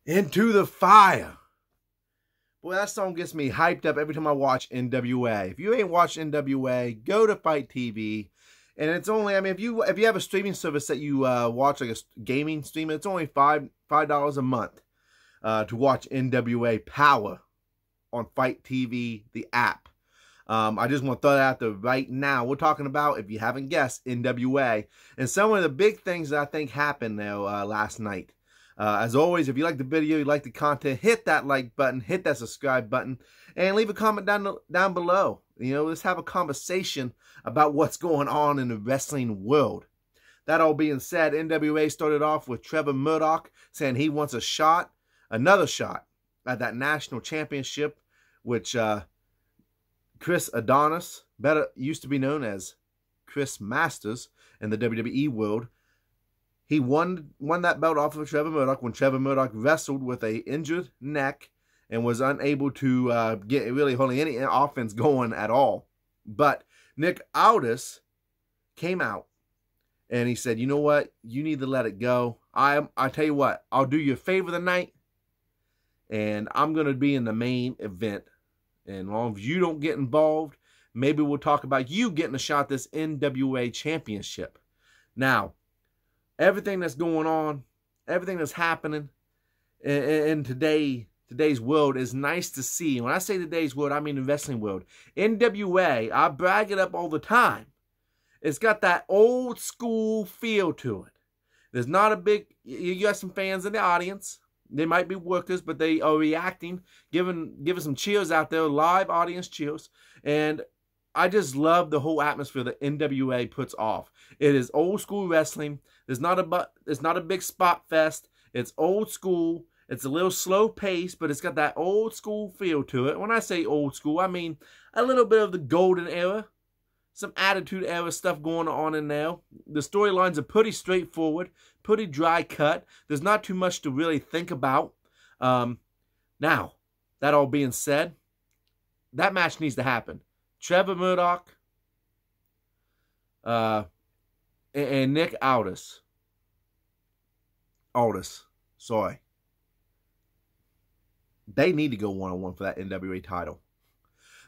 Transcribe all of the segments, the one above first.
Into the Fire. Boy, that song gets me hyped up every time I watch NWA. If you ain't watched NWA, go to Fight TV. And it's only, I mean, if you have a streaming service that you watch, like a gaming stream, it's only $5 a month to watch NWA Power on Fight TV, the app. I just want to throw that out there right now. We're talking about, if you haven't guessed, NWA. And some of the big things that I think happened there last night. As always, if you like the video, you like the content, hit that like button, hit that subscribe button, and leave a comment down below. You know, let's have a conversation about what's going on in the wrestling world. That all being said, NWA started off with Trevor Murdoch saying he wants another shot at that national championship, which Chris Adonis, used to be known as Chris Masters in the WWE world, he won that belt off of Trevor Murdoch when Trevor Murdoch wrestled with a injured neck and was unable to get really hardly any offense going at all. But Nick Aldis came out and he said, you know what? You need to let it go. I tell you what, I'll do you a favor tonight, and I'm going to be in the main event. And as long as you don't get involved, maybe we'll talk about you getting a shot at this NWA championship. Now, everything that's going on, everything that's happening in today's world is nice to see. When I say today's world, I mean the wrestling world. NWA, I brag it up all the time. It's got that old school feel to it. There's not a big, you got some fans in the audience. They might be workers, but they are reacting, giving some cheers out there, live audience cheers. And I just love the whole atmosphere that NWA puts off. It is old school wrestling. It's not a big spot fest. It's old school. It's a little slow pace, but it's got that old school feel to it. When I say old school, I mean a little bit of the golden era, some attitude era stuff going on in there. The storylines are pretty straightforward, pretty dry cut. There's not too much to really think about. Now, that all being said, that match needs to happen. Trevor Murdoch and Nick Aldis. Sorry. They need to go one-on-one for that NWA title.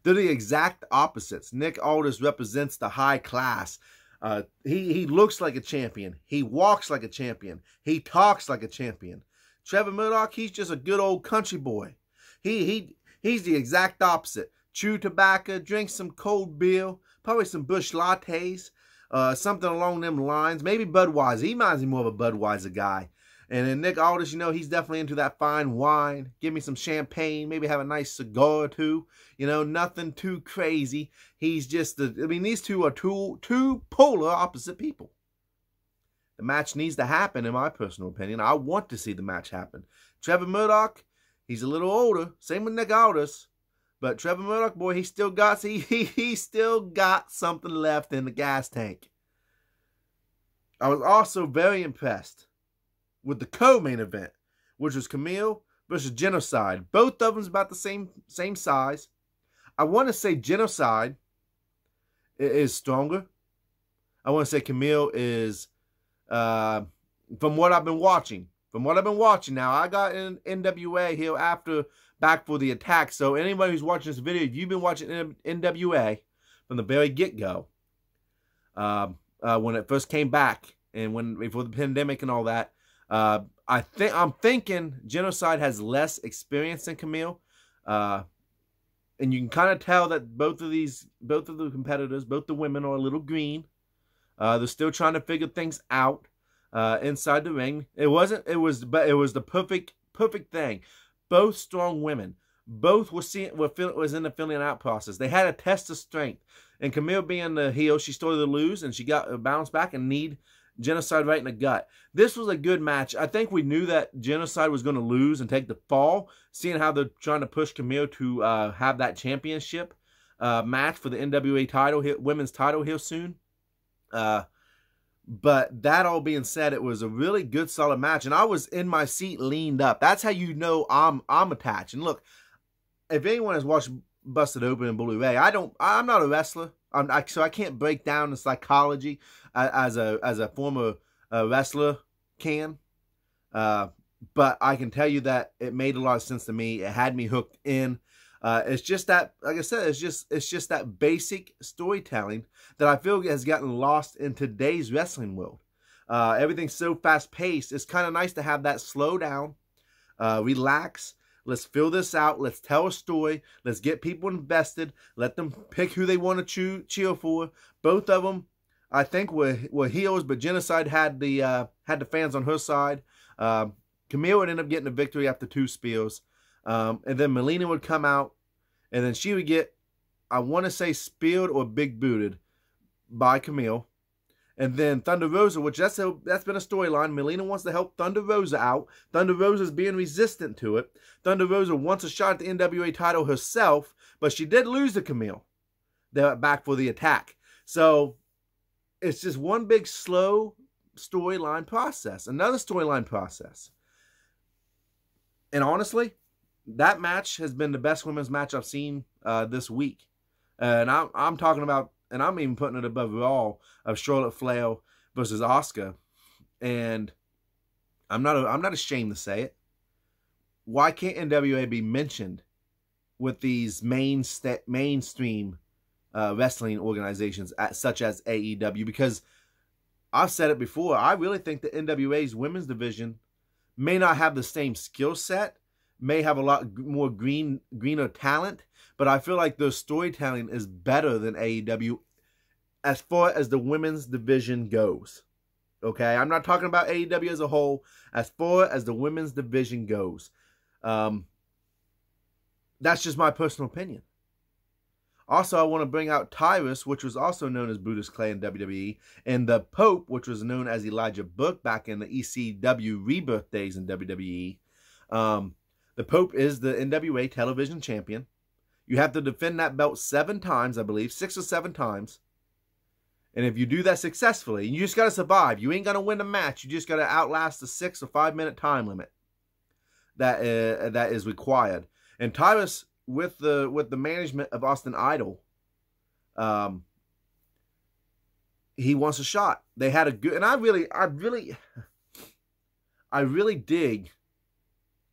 They're the exact opposites. Nick Aldis represents the high class. He looks like a champion. He walks like a champion. He talks like a champion. Trevor Murdoch, he's just a good old country boy. He's the exact opposite. Chew tobacco, drink some cold beer, probably some Busch lattes, something along them lines. Maybe Budweiser. He reminds me more of a Budweiser guy. And then Nick Aldis, you know, he's definitely into that fine wine. Give me some champagne, maybe have a nice cigar or two. You know, nothing too crazy. He's just, these two are two polar opposite people. The match needs to happen, in my personal opinion. I want to see the match happen. Trevor Murdoch, he's a little older. Same with Nick Aldis. But Trevor Murdoch, boy, he still got something left in the gas tank. I was also very impressed with the co-main event, which was Camille versus Genocide. Both of them about the same size. I want to say Genocide is stronger. I want to say Camille is, from what I've been watching. Now, I got in NWA here back for the attack. So anybody who's watching this video, if you've been watching NWA from the very get-go, when it first came back and before the pandemic and all that, I'm thinking Genocide has less experience than Camille, and you can kind of tell that both of the competitors, both the women, are a little green. They're still trying to figure things out inside the ring. It was the perfect thing. Both strong women. Both was in the filling out process. They had a test of strength, and Camille being the heel, she started to lose, and she got a bounce back and need Genocide right in the gut. This was a good match. I think we knew that Genocide was going to lose and take the fall, seeing how they're trying to push Camille to have that championship match for the NWA title, women's title here soon. But that all being said, it was a really good, solid match, and I was in my seat, leaned up. That's how you know I'm attached. And look, if anyone has watched Busted Open and Blu-ray, I'm not a wrestler. So I can't break down the psychology as a former wrestler can. but I can tell you that it made a lot of sense to me. It had me hooked in. It's just that, like I said, it's just that basic storytelling that I feel has gotten lost in today's wrestling world. Everything's so fast paced. It's kind of nice to have that slow down, relax. Let's fill this out. Let's tell a story. Let's get people invested. Let them pick who they want to cheer for. Both of them, I think, were heels, but Genocide had the fans on her side. Camille would end up getting a victory after 2 spears. And then Melina would come out, and then she would get, I want to say, speared or big booted by Camille. And then Thunder Rosa, which that's been a storyline. Melina wants to help Thunder Rosa out. Thunder Rosa's being resistant to it. Thunder Rosa wants a shot at the NWA title herself, but she did lose to Camille. They're back for the attack. So it's just one big slow storyline process. Another storyline process. And honestly, that match has been the best women's match I've seen this week. And I'm talking about, and I'm even putting it above Raw, of Charlotte Flair versus Asuka. And I'm not ashamed to say it. Why can't NWA be mentioned with these mainstream wrestling organizations such as AEW? Because I've said it before, I really think that NWA's women's division may not have the same skill set, may have a lot more greener talent, but I feel like their storytelling is better than AEW as far as the women's division goes. Okay, I'm not talking about AEW as a whole. As far as the women's division goes, that's just my personal opinion. Also, I want to bring out Tyrus, which was also known as Brutus Clay in WWE, and the Pope, which was known as Elijah Burke back in the ECW Rebirth days in WWE. The Pope is the NWA television champion. You have to defend that belt 7 times, I believe, 6 or 7 times. And if you do that successfully, you just got to survive. You ain't going to win the match. You just got to outlast the 6 or 5 minute time limit that is required. And Tyrus, with the management of Austin Idol, he wants a shot. They had a good, and I really dig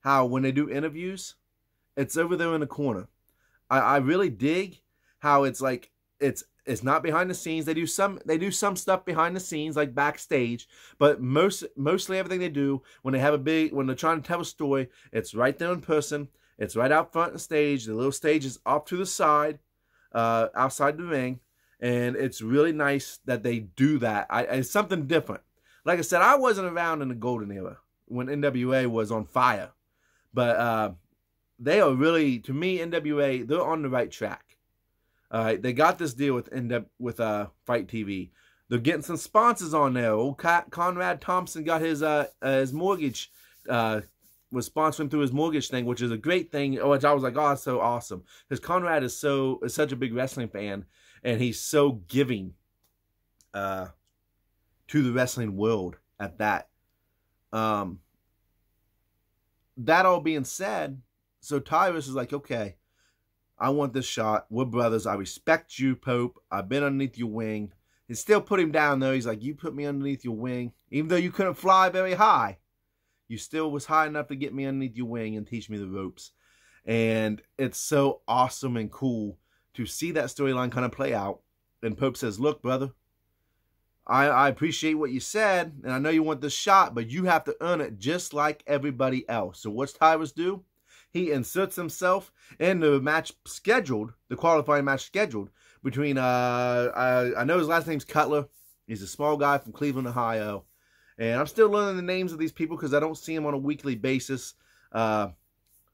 how when they do interviews, it's over there in the corner. I really dig how it's like it's not behind the scenes. They do some stuff behind the scenes, like backstage, but mostly everything they do when they're trying to tell a story, it's right there in person. It's right out front of the stage. The little stage is off to the side, outside the ring, and it's really nice that they do that. It's something different. Like I said, I wasn't around in the golden era when NWA was on fire, but they are really, to me, NWA, they're on the right track. They got this deal with Fight TV. They're getting some sponsors on there. Old Conrad Thompson got his mortgage, was sponsoring through his mortgage thing, which is a great thing, which I was like, oh, it's so awesome. Because Conrad is such a big wrestling fan, and he's so giving to the wrestling world at that. That all being said, so Tyrus is like, okay, I want this shot. We're brothers. I respect you, Pope. I've been underneath your wing. He still put him down, though. He's like, you put me underneath your wing. Even though you couldn't fly very high, you still was high enough to get me underneath your wing and teach me the ropes. And it's so awesome and cool to see that storyline kind of play out. And Pope says, look, brother, I appreciate what you said, and I know you want this shot, but you have to earn it just like everybody else. So what's Tyrus do? He inserts himself in the match scheduled, the qualifying match scheduled, between, I know his last name's Cutler. He's a small guy from Cleveland, Ohio. And I'm still learning the names of these people because I don't see them on a weekly basis. Not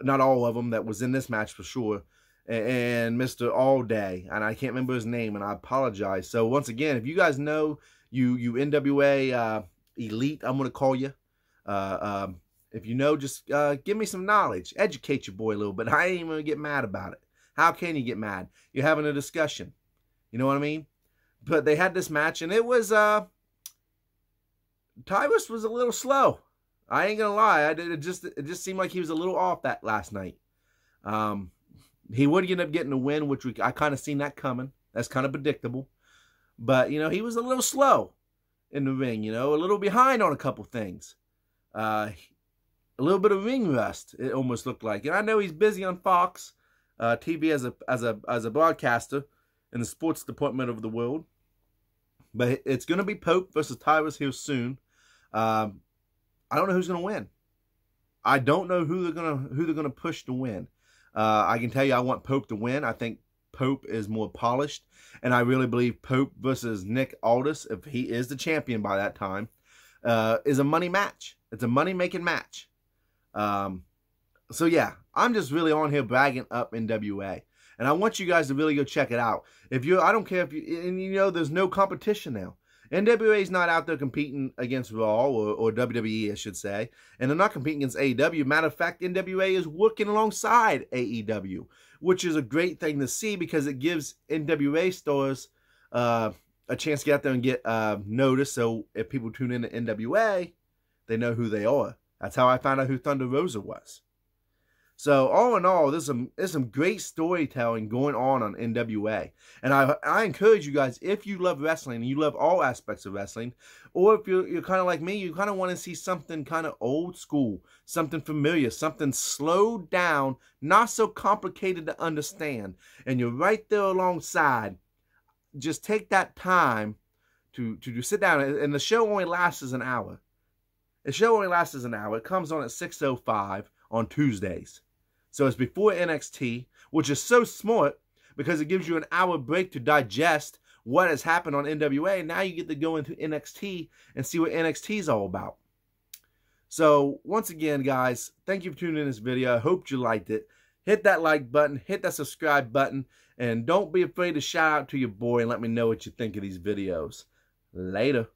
all of them that was in this match for sure. And Mr. All Day, and I can't remember his name, and I apologize. So once again, if you guys know, you NWA Elite, I'm going to call you. If you know, just give me some knowledge. Educate your boy a little bit. I ain't even going to get mad about it. How can you get mad? You're having a discussion. You know what I mean? But they had this match, and it was, Tyrus was a little slow. I ain't going to lie. It just seemed like he was a little off that last night. He would end up getting a win, which I kind of seen that coming. That's kind of predictable. But, you know, he was a little slow in the ring, you know, a little behind on a couple things. a little bit of ring rust, it almost looked like. And I know he's busy on Fox TV as a broadcaster in the sports department of the world. But it's going to be Pope versus Tyrus here soon. I don't know who's going to win. I don't know who they're gonna push to win. I can tell you I want Pope to win. I think Pope is more polished, and I really believe Pope versus Nick Aldis, if he is the champion by that time, is a money match. It's a money-making match. So yeah, I'm just really on here bragging up NWA. And I want you guys to really go check it out. I don't care if you, and you know, there's no competition now. NWA is not out there competing against Raw or WWE, I should say. And they're not competing against AEW. Matter of fact, NWA is working alongside AEW, which is a great thing to see because it gives NWA stars a chance to get out there and get noticed. So if people tune in to NWA, they know who they are. That's how I found out who Thunder Rosa was. So all in all, there's some great storytelling going on NWA. And I encourage you guys, if you love wrestling and you love all aspects of wrestling, or if you're kind of like me, you kind of want to see something kind of old school, something familiar, something slowed down, not so complicated to understand, and you're right there alongside, just take that time to sit down. And the show only lasts an hour. The show only lasts an hour. It comes on at 6:05 on Tuesdays. So it's before NXT, which is so smart because it gives you an hour break to digest what has happened on NWA. Now you get to go into NXT and see what NXT is all about. So once again, guys, thank you for tuning in this video. I hope you liked it. Hit that like button, hit that subscribe button, and don't be afraid to shout out to your boy and let me know what you think of these videos. Later.